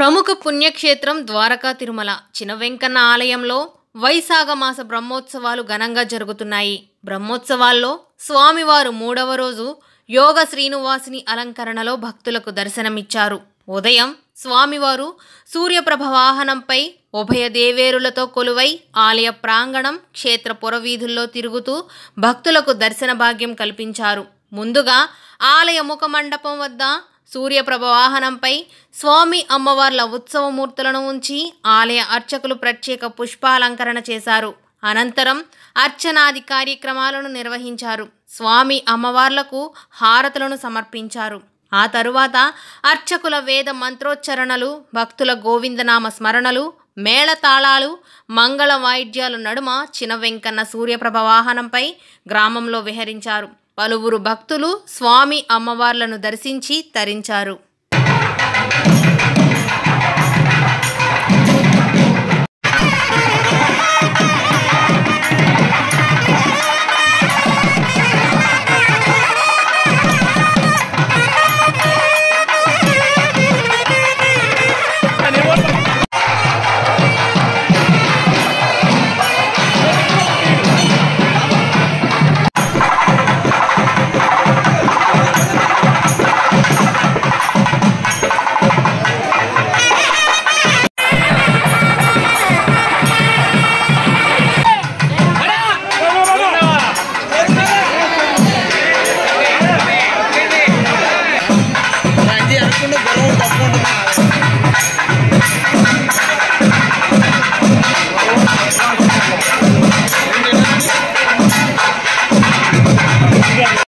ప్రముఖ పుణ్యక్షేత్రం ద్వారకా తిరుమల చిన వెంకన్న ఆలయంలో వైశాఖ మాస బ్రహ్మోత్సవాలు ఘనంగా జరుగుతున్నాయి. బ్రహ్మోత్సవాల్లో స్వామివారు 3వ రోజు యోగ శ్రీనివాసిని అలంకరణలో భక్తులకు దర్శనమిచ్చారు. ఉదయం స్వామివారు సూర్యప్రభ వాహనంపై ఉభయ దేవేరులతో కొలువై ఆలయ ప్రాంగణం, క్షేత్ర పురవీధుల్లో తిరుగుతూ భక్తులకు దర్శన భాగ్యం కల్పించారు. ముందుగా ఆలయ ముఖ మండపం వద్ద సూర్యప్రభ వాహనంపై స్వామి అమ్మవార్ల ఉత్సవమూర్తులను ఉంచి ఆలయ అర్చకులు ప్రత్యేక పుష్పాలంకరణ చేశారు. అనంతరం అర్చనాది కార్యక్రమాలను నిర్వహించారు. స్వామి అమ్మవార్లకు హారతులను సమర్పించారు. ఆ తరువాత అర్చకుల వేద మంత్రోచ్చరణలు, భక్తుల గోవిందనామ స్మరణలు, మేళతాళాలు, మంగళ వాయిద్యాల నడుమ చిన వెంకన్న సూర్యప్రభ వాహనంపై గ్రామంలో విహరించారు. పలువురు భక్తులు స్వామి అమ్మవార్లను దర్శించి తరించారు.